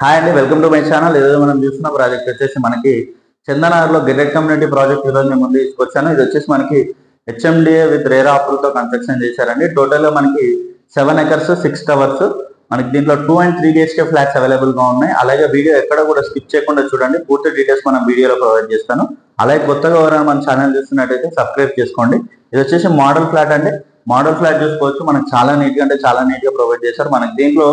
Hi అండి, welcome to my channel. ఈరోజు మనం చూస్తున్న ప్రాజెక్ట్ వచ్చేసి మనకి చందనగర్లో గెటెడ్ కమ్యూనిటీ ప్రాజెక్ట్ ఈరోజు నేను ముందు తీసుకొచ్చాను. ఇది వచ్చేసి మనకి హెచ్ఎండిఏ విత్ రేరా అప్రూవ్తో కన్స్ట్రక్షన్ చేశారండి. టోటల్గా మనకి 7 acres 6 towers. మనకి దీంట్లో 2 and 3 BHK ఫ్లాట్స్ అవైలబుల్ గా ఉన్నాయి. అలాగే వీడియో ఎక్కడ కూడా స్కిప్ చేయకుండా చూడండి, పూర్తి డీటెయిల్స్ మనం వీడియోలో ప్రొవైడ్ చేస్తాను. అలాగే కొత్తగా ఎవరైనా మన ఛానల్ చూస్తున్నట్టయితే సబ్స్క్రైబ్ చేసుకోండి. ఇది వచ్చేసి మోడల్ ఫ్లాట్ అండి. మోడల్ ఫ్లాట్ చూసుకోవచ్చు, మనకి చాలా నీట్ గా ప్రొవైడ్ చేశారు. మనకి దీంట్లో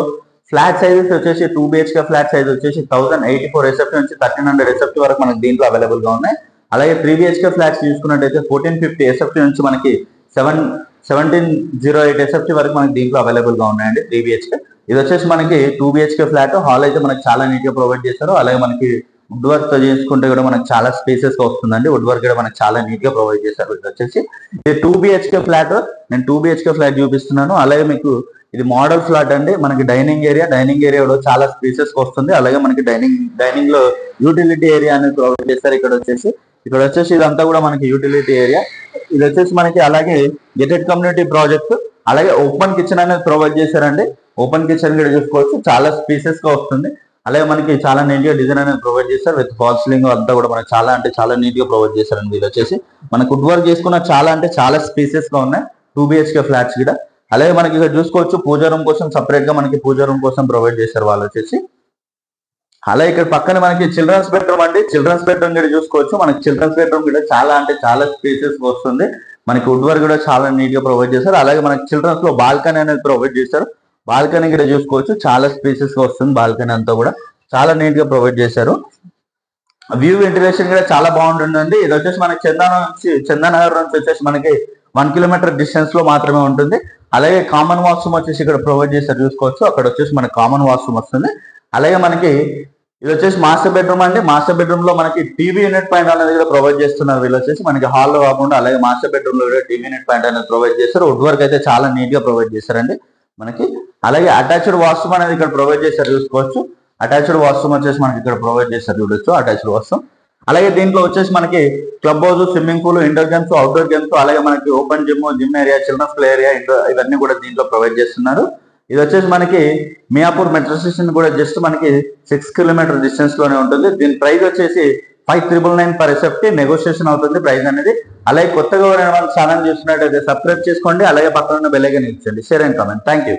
ఫ్లాట్ సైజెస్ వచ్చేసి 2 BHK ఫ్లాట్ సైజ్ వచ్చేసి 1084 SFT నుంచి 1300 SFT వరకు మనకి దీంట్లో అవైలబుల్ గా ఉన్నాయి. అలాగే 3 BHK ఫ్లాట్స్ చూసుకున్నట్టయితే 1450 SFT నుంచి మనకి 1708 SFT వరకు మనకి దీంట్లో అవైలబుల్ గా ఉన్నాయండి 3 BHK. ఇది వచ్చేసి మనకి 2 BHK ఫ్లాట్. హాల్ అయితే మనకి చాలా నీట్ గా ప్రొవైడ్ చేశారు. అలాగే మనకి వుడ్ వర్క్ తో చేసుకుంటే కూడా మనకి చాలా స్పేసెస్ గా వస్తుందండి. వుడ్ వర్క్ కూడా మనకి చాలా నీట్ గా ప్రొవైడ్ చేశారు. ఇది వచ్చేసి ఇది 2 BHK ఫ్లాట్. నేను 2 BHK ఫ్లాట్ చూపిస్తున్నాను. అలాగే మీకు ఇది మోడల్ ఫ్లాట్ అండి. మనకి డైనింగ్ ఏరియాలో చాలా స్పేసెస్ వస్తుంది. అలాగే మనకి డైనింగ్ లో యూటిలిటీ ఏరియా అనేది ప్రొవైడ్ చేస్తారు. ఇక్కడ వచ్చేసి ఇదంతా కూడా మనకి యూటిలిటీ ఏరియా. ఇది వచ్చేసి మనకి అలాగే గెటెడ్ కమ్యూనిటీ ప్రాజెక్ట్. అలాగే ఓపెన్ కిచెన్ అనేది ప్రొవైడ్ చేశారండి. ఓపెన్ కిచెన్ కూడా చూసుకోవచ్చు, చాలా స్పేసెస్ గా వస్తుంది. అలాగే మనకి చాలా నీట్ గా డిజైన్ అనేది ప్రొవైడ్ చేస్తారు. విత్ ఫాల్ సీలింగ్ అంతా కూడా మనకి చాలా నీట్ గా ప్రొవైడ్ చేశారండి. ఇది వచ్చేసి మనకు వుడ్ వర్క్ చేసుకున్న చాలా స్పేసెస్ గా ఉన్నాయి 2 BHK ఫ్లాట్స్ కూడా. అలాగే మనకి ఇక్కడ చూసుకోవచ్చు, పూజా రూమ్ కోసం సపరేట్ గా మనకి పూజా రూమ్ కోసం ప్రొవైడ్ చేశారు వాళ్ళు వచ్చేసి. అలాగే ఇక్కడ పక్కన మనకి చిల్డ్రన్స్ బెడ్రూమ్ అండి. చిల్డ్రన్స్ బెడ్రూమ్ కూడా చూసుకోవచ్చు. మనకి చిల్డ్రన్స్ బెడ్రూమ్ కూడా చాలా స్పేసెస్ వస్తుంది. మనకి వుడ్ వర్క్ కూడా చాలా నీట్ గా ప్రొవైడ్ చేశారు. అలాగే మనకి చిల్డ్రన్స్ లో బాల్కనీ అనేది ప్రొవైడ్ చేశారు. బాల్కనీ కూడా చూసుకోవచ్చు, చాలా స్పేసెస్ వస్తుంది. బాల్కనీ అంతా కూడా చాలా నీట్ గా ప్రొవైడ్ చేశారు. వ్యూ వెంటిలేషన్ కూడా చాలా బాగుంటుందండి. ఇది వచ్చేసి మనకి చందనగర్ నుంచి వచ్చేసి మనకి 1 kilometer డిస్టెన్స్ లో మాత్రమే ఉంటుంది. అలాగే కామన్ వాష్రూమ్ వచ్చేసి ఇక్కడ ప్రొవైడ్ చేశారు చూసుకోవచ్చు. అక్కడ వచ్చేసి మనకి కామన్ వాష్రూమ్ వస్తుంది. అలాగే మనకి ఇది వచ్చేసి మాస్టర్ బెడ్రూమ్ అండి. మాస్టర్ బెడ్రూమ్ లో మనకి టీవీ యూనిట్ పాయింట్ అనేది కూడా ప్రొవైడ్ చేస్తున్నారు వీళ్ళు వచ్చేసి. మనకి హాల్లో కాకుండా అలాగే మాస్టర్ బెడ్రూమ్ లో కూడా టీవీ యూనిట్ పాయింట్ అనేది ప్రొవైడ్ చేస్తారు. వుడ్ వర్క్ అయితే చాలా నీట్ గా ప్రొవైడ్ చేశారండి మనకి. అలాగే అటాచ్డ్ వాష్రూమ్ అనేది ఇక్కడ ప్రొవైడ్ చేశారు చూసుకోవచ్చు. అటాచ్డ్ వాష్రూమ్ వచ్చేసి మనకి ఇక్కడ ప్రొవైడ్ చేశారు చూడొచ్చు, అటాచ్డ్ వాష్రూమ్. అలాగే దీంట్లో వచ్చేసి మనకి club house, swimming pool, indoor games, outdoor games, అలాగే మనకి open gym area, children's play area, ఇవన్నీ కూడా దీంట్లో ప్రొవైడ్ చేస్తున్నారు. ఇది వచ్చేసి మనకి మియాపూర్ మెట్రో స్టేషన్ కూడా జస్ట్ మనకి 6 kilometer డిస్టెన్స్ లోనే ఉంటుంది. దీని ప్రైస్ వచ్చేసి 5999 per SFT. నెగోషియేషన్ అవుతుంది ప్రైస్ అనేది. అలాగే కొత్తగా ఛానల్ చూస్తున్నట్టయితే సబ్స్క్రైబ్ చేసుకోండి. అలాగే పక్కన ఉన్న బెల్ ఐకాన్ ఇచ్చండి. Share and comment. Thank you.